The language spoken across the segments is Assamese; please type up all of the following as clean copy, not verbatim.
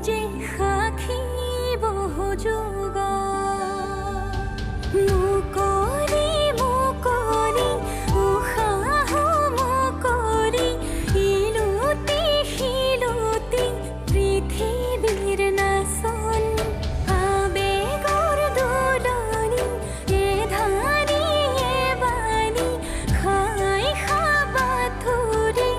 যে সাক্ষী বহু যুগ মুকৰি মুকৰি উশাহ মুকৰি ইলুতি শিলুতি পৃথিৱীৰ নাচন আবেগৰ দোলনি এ ধানি এ বাণী খাই খাবাথুৰি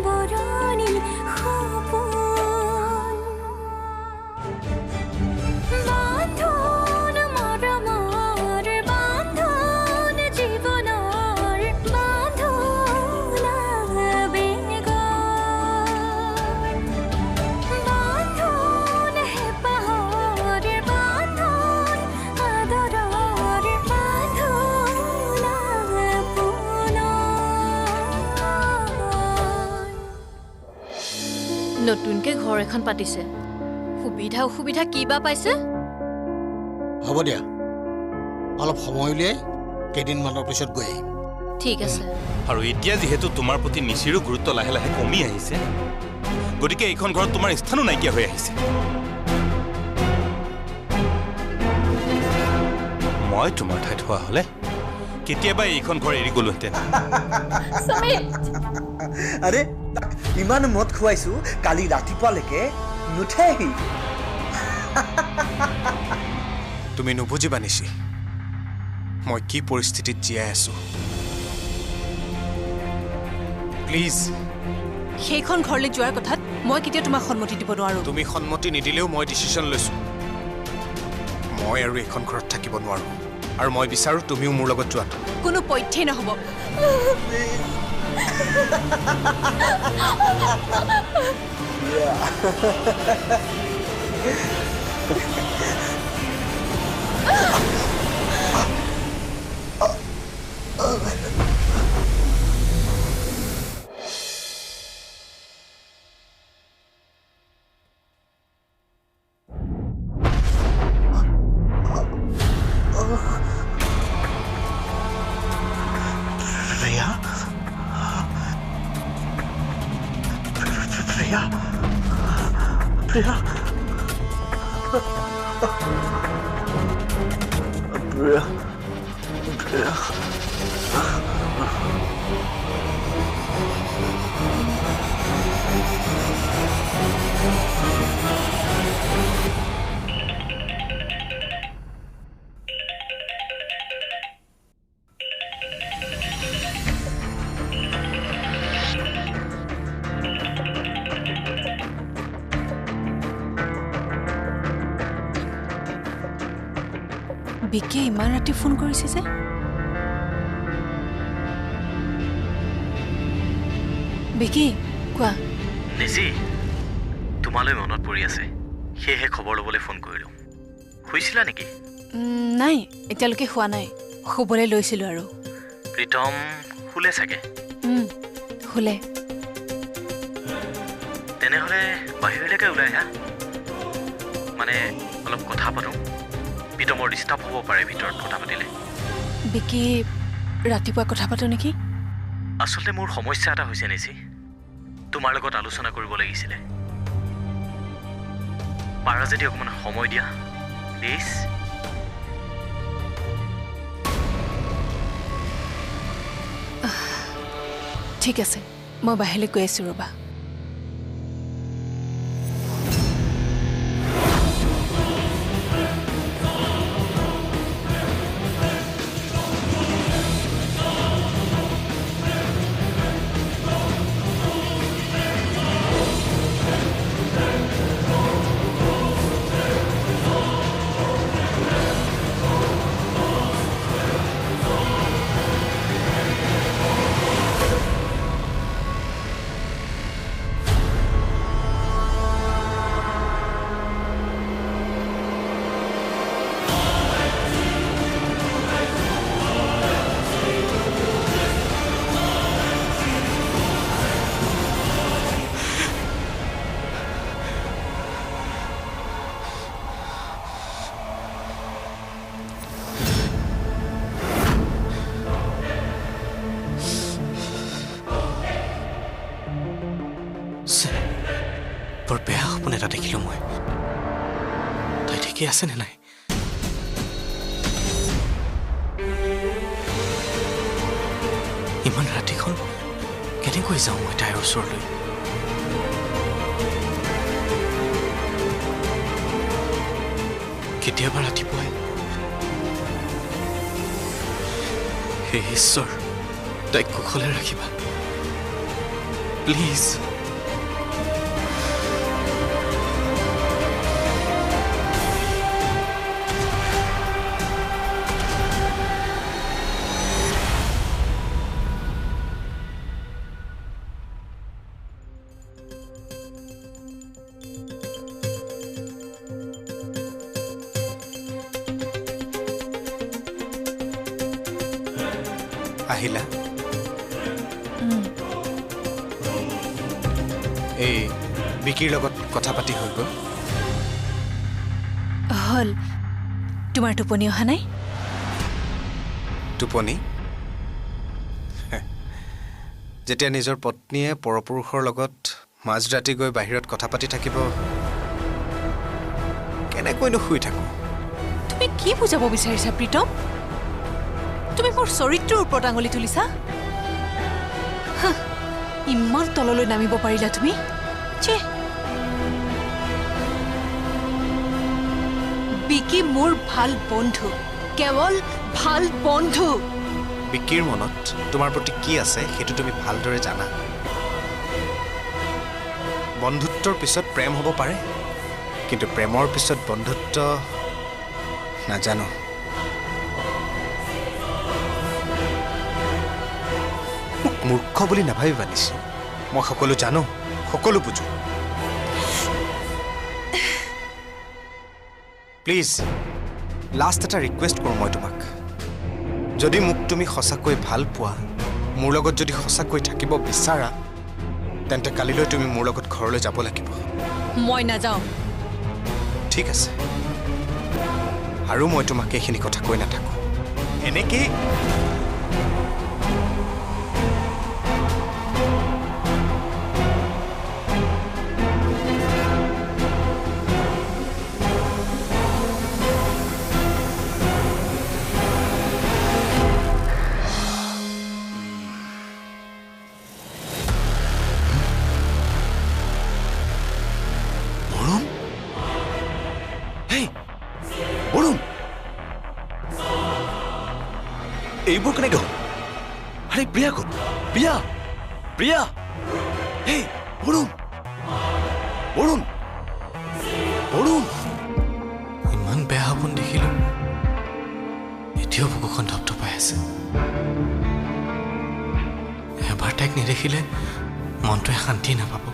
বৰণি সপোন বান্ধন মৰমৰ বান্ধন জীৱনৰ বান্ধন আবেগৰ বান্ধন হেঁপাহৰ বান্ধন আদৰৰ বান্ধন আপোনৰ। নতুনকে ঘৰ এখন পাতিছে, সুবিধা অসুবিধা কি বা পাইছে? হ'ব দিয়া, অলপ সময় উলিয়াই কেইদিনমানৰ পিছত গৈ আহিম। ঠিক আছে। আৰু এতিয়া যিহেতু তোমাৰ প্ৰতি নিচিৰো গুৰুত্ব লাহে লাহে কমি আহিছে, গতিকে এইখন ঘৰত তোমাৰ স্থানো নাইকিয়া হৈ আহিছে। মই তোমাৰ ঠাইত হোৱা হ'লে কেতিয়াবা এইখন ঘৰ এৰি গলোহেঁতেন। আৰে ইমান মদ খুৱাইছো, কালি ৰাতিপুৱালৈকে নুঠেহি। তুমি নুবুজিবা নিশি, মই কি পৰিস্থিতিত জীয়াই আছো। প্লিজ, সেইখন ঘৰলৈ যোৱাৰ কথাত মই কেতিয়াও তোমাক সন্মতি দিব নোৱাৰো। তুমি সন্মতি নিদিলেও মই ডিচিশ্যন লৈছো। মই আৰু এইখন ঘৰত থাকিব নোৱাৰো, আৰু মই বিচাৰো তুমিও মোৰ লগত যোৱাটো। কোনো পথ্যেই নহ'ব। প্ৰিয়া প্ৰিয়া প্ৰিয়া বিকিয়ে ইমান ৰাতি ফোন কৰিছে যে? বিকি, কোৱা। নিশি, তোমালৈ মনত পৰি আছে, সেয়েহে খবৰ ল'বলৈ ফোন কৰিলোঁ। শুইছিলা নেকি? নাই, এতিয়ালৈকে শুৱা নাই, শুবলৈ লৈছিলোঁ আৰু। প্ৰীতম শুলে চাগে? শুলে। তেনেহ'লে বাহিৰলৈকে ওলাই আহা, মানে অলপ কথা পাতোঁ। প্ৰীতমৰ ডিষ্টাৰ্ব হ'ব পাৰে ভিতৰত কথা পাতিলে। বিকি, ৰাতিপুৱা কথা পাতোঁ নেকি? আচলতে মোৰ সমস্যা এটা হৈছে নিশি, তোমাৰ লগত আলোচনা কৰিব লাগিছিলে। পাৰা যদি অকণমান সময় দিয়া প্লিজ। ঠিক আছে, মই বাহিৰলৈ গৈ আছোঁ ৰ'বা। বৰ বেয়া সপোন এটা দেখিলোঁ মই তাই ঠিকেই আছেনে নাই ইমান ৰাতিখন কেনেকৈ যাওঁ মই তাইৰ ওচৰলৈ কেতিয়াবা ৰাতিপুৱাই হে ঈশ্বৰ তাইক কুশলে ৰাখিবা প্লিজ আহিলা এই বিকিৰ লগত কথা পাতি হৈ গ'ল হল তোমাৰ টোপনি অহা নাই টোপনি যেতিয়া নিজৰ পত্নীয়ে পৰপুৰুষৰ লগত মাজৰাতি গৈ বাহিৰত কথা পাতি থাকিব কেনেকৈনো শুই থাকো তুমি কি বুজাব বিচাৰিছা প্ৰীতম তুমি মোৰ চৰিত্ৰৰ ওপৰত আঙুলি তুলিছা ইমান তললৈ নামিব পাৰিলা তুমি বিকি মোৰ ভাল বন্ধু কেৱল ভাল বন্ধু বিকিৰ মনত তোমাৰ প্ৰতি কি আছে সেইটো তুমি ভালদৰে জানা বন্ধুত্বৰ পিছত প্ৰেম হ'ব পাৰে কিন্তু প্ৰেমৰ পিছত বন্ধুত্ব নাজানো মূৰ্খ বুলি নাভাবিবা নিছি মই সকলো জানো সকলো বুজো প্লিজ লাষ্ট এটা ৰিকুৱেষ্ট কৰোঁ মই তোমাক যদি মোক তুমি সঁচাকৈ ভাল পোৱা মোৰ লগত যদি সঁচাকৈ থাকিব বিচাৰা তেন্তে কালিলৈ তুমি মোৰ লগত ঘৰলৈ যাব লাগিব মই নাযাওঁ ঠিক আছে আৰু মই তোমাক এইখিনি কথা কৈ নাথাকোঁ এনেকেই এইবোৰ কেনেকৈ হ'ল আৰে প্ৰিয়া ক'ত প্ৰিয়া প্ৰিয়া হেই বৰুণ বৰুণ বৰুণ ইমান বেয়া সপোন দেখিলোঁ এতিয়াও বুকুখন ধপধপাই আছে এবাৰ তাইক নেদেখিলে মনটোৱে শান্তি নাপাব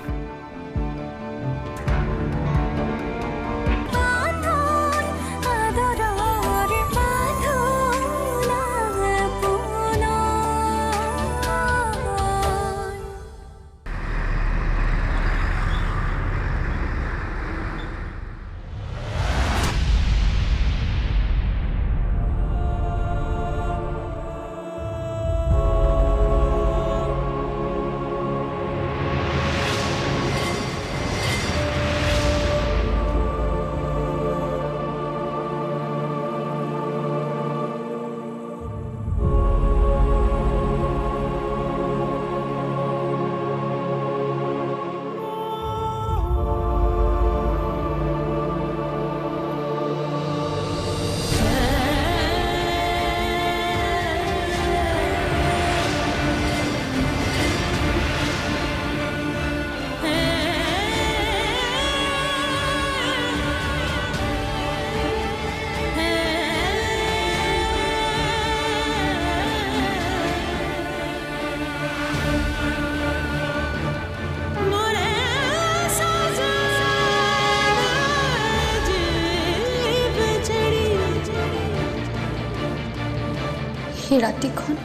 সেই ৰাতিখন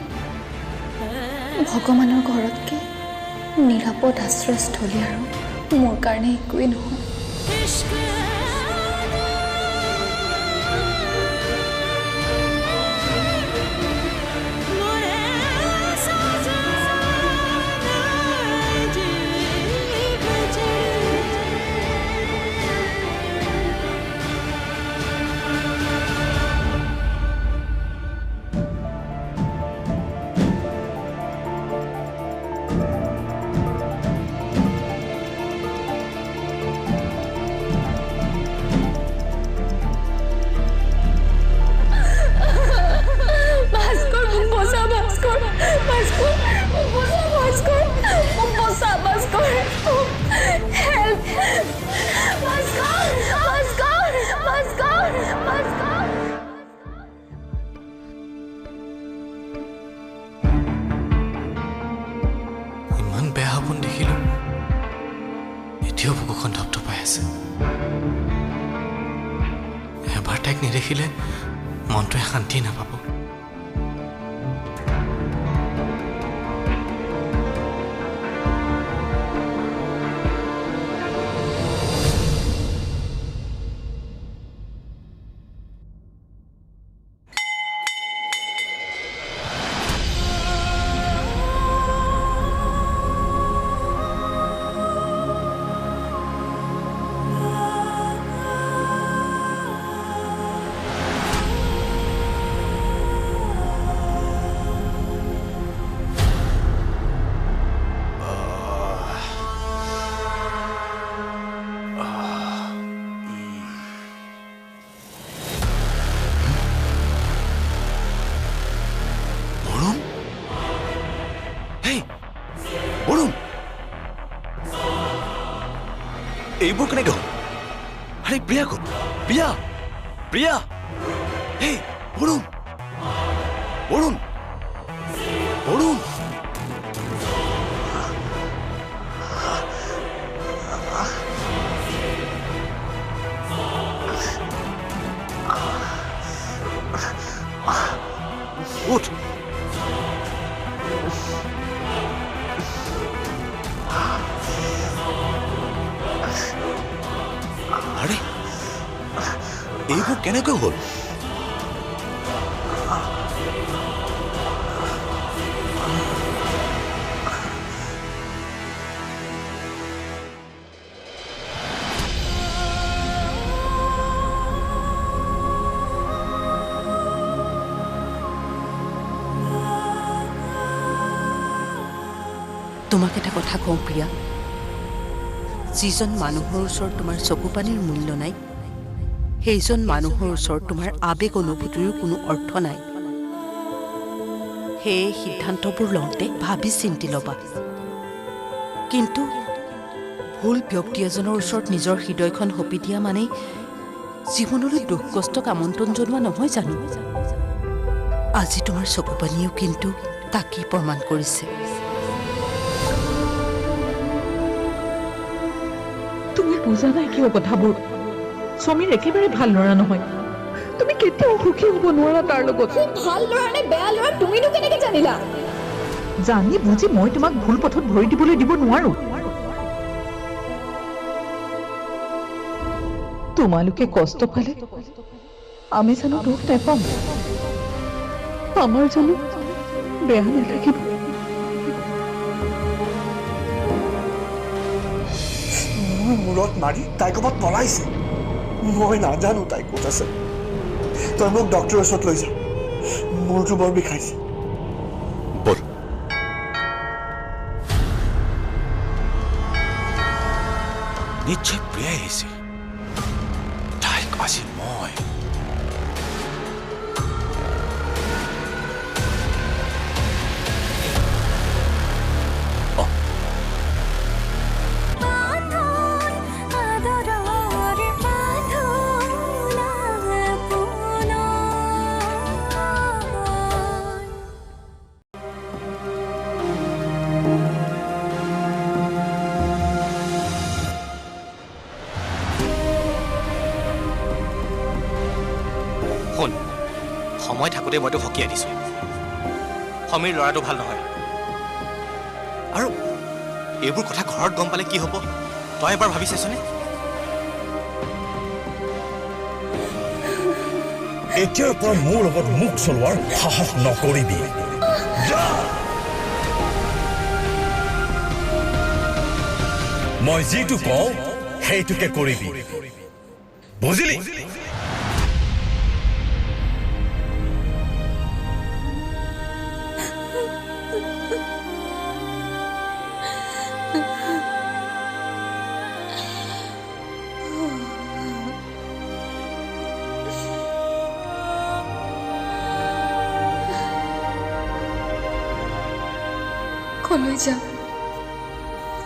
ভগৱানৰ ঘৰতকে নিৰাপদ আশ্ৰয়স্থলী আৰু মোৰ কাৰণে একোৱেই নহয় এতিয়াও বুকুখন ধপধপাই আছে এবাৰ তাইক নেদেখিলে মনটোৱে শান্তি নাপাব এইবোৰ কেনেকৈ হ'ল আৰে প্ৰিয়া ক'ত প্ৰিয়া প্ৰিয়া হেই বৰুণ বৰুণ বৰুণ উঠ আৰে এইবোৰ কেনেকৈ হ'ল তোমাক এটা কথা কওঁ প্ৰিয়া যিজন মানুহৰ ওচৰত তোমাৰ চকু পানীৰ মূল্য নাই সেইজন মানুহৰ ওচৰত তোমাৰ আবেগ অনুভূতিৰো কোনো অৰ্থ নাই সেই সিদ্ধান্তবোৰ লওঁতে ভাবি চিন্তি ল'বা কিন্তু ভুল ব্যক্তি এজনৰ ওচৰত নিজৰ হৃদয়খন সঁপি দিয়া মানে জীৱনলৈ দুখ কষ্টক আমন্ত্ৰণ জনোৱা নহয় জানো আজি তোমাৰ চকু পানীয়েও কিন্তু তাকেই প্ৰমাণ কৰিছে তুমি বুজা নাই কিয় কথাবোৰ সমীৰ একেবাৰে ভাল ল'ৰা নহয় তুমি কেতিয়াও সুখী হ'ব নোৱাৰা তাৰ লগত ভাল ল'ৰা নে বেয়া ল'ৰা তুমিনো কেনেকৈ জানিলা জানি বুজি মই তোমাক ভুল পথত ভৰি দিবলৈ দিব নোৱাৰো তোমালোকে কষ্ট পালে আমি জানো দুখ নাপাম আমাৰ জানো বেয়া নালাগিব মূৰত মাৰি তাই ক'ৰবাত পলাইছে মই নাজানো তাই ক'ত আছে তই মোক ডক্টৰৰ ওচৰত লৈ যা মূৰটো বৰ বিষাইছে নিশ্চয় প্ৰিয়াই আহিছে তাইক আজি মই সময় থাকোঁতে মইতো সকীয়াই দিছোঁ সমীৰ ল'ৰাটো ভাল নহয় আৰু এইবোৰ কথা ঘৰত গম পালে কি হ'ব তই এবাৰ ভাবি চাইছনে এতিয়াৰ পৰা মোৰ লগত মুখ চলোৱাৰ সাহস নকৰিবি মই যিটো কওঁ সেইটোকে কৰিবি বুজিলি কলৈ যাম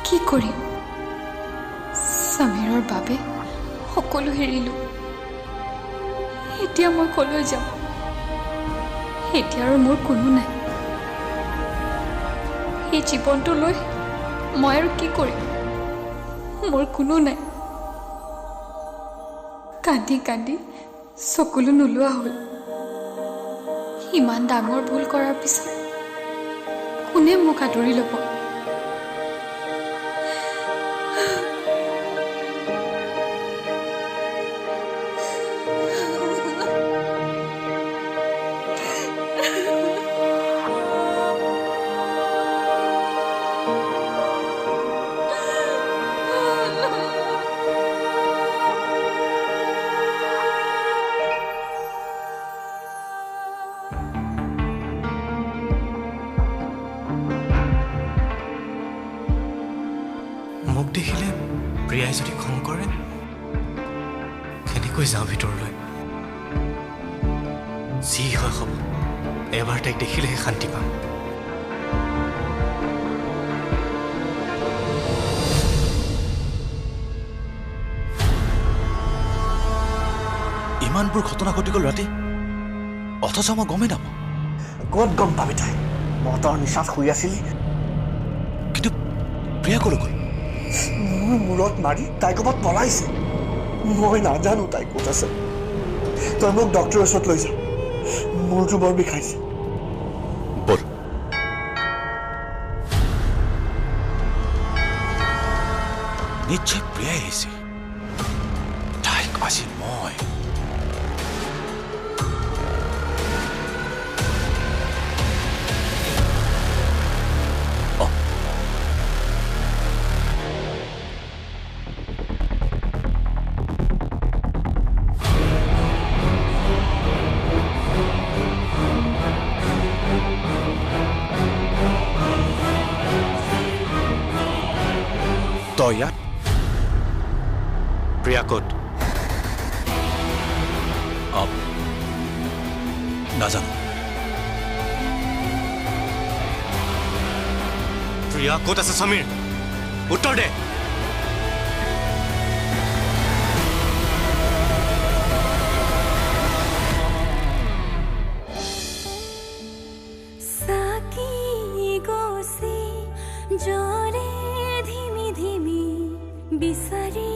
কি কৰিম সমীৰৰ বাবে সকলো হেৰিলোঁ এতিয়া মই কলৈ যাম এতিয়া আৰু মোৰ কোনো নাই এই জীৱনটো লৈ মই আৰু কি কৰিম মোৰ কোনো নাই। কান্দি কান্দি চকুলো নোলোৱা হ'ল। ইমান ডাঙৰ ভুল কৰাৰ পিছত কোনে মোক আদৰি ল'ব? মোক দেখিলে প্ৰিয়াই যদি খং কৰে কেনেকৈ যাওঁ ভিতৰলৈ? যি হয় হ'ব, এবাৰ তাইক দেখিলেহে শান্তি পাম। ইমানবোৰ ঘটনা ঘটি গ'ল ৰাতি, অথচ মই গমেই নাপাওঁ। ক'ত গম পাবি তই? মদৰ নিচাত শুই আছিলি। কিন্তু প্ৰিয়া ক'লৈ গ'ল? মোৰ মূৰত মাৰি তাই ক'ৰবাত পলাইছে। মই নাজানো তাই ক'ত আছে। তই মোক ডক্টৰৰ ওচৰত লৈ যা, মূৰটো বৰ বিষাইছে। ব'ল। নিশ্চয় প্ৰিয়াই আহিছে। তাইক আজি মই তই ইয়াত? প্ৰিয়া ক'ত? নাজানো। প্ৰিয়া ক'ত আছে সমীৰ? উত্তৰ দে। साकी गोसी जोरे धिमी धिमी बिसरी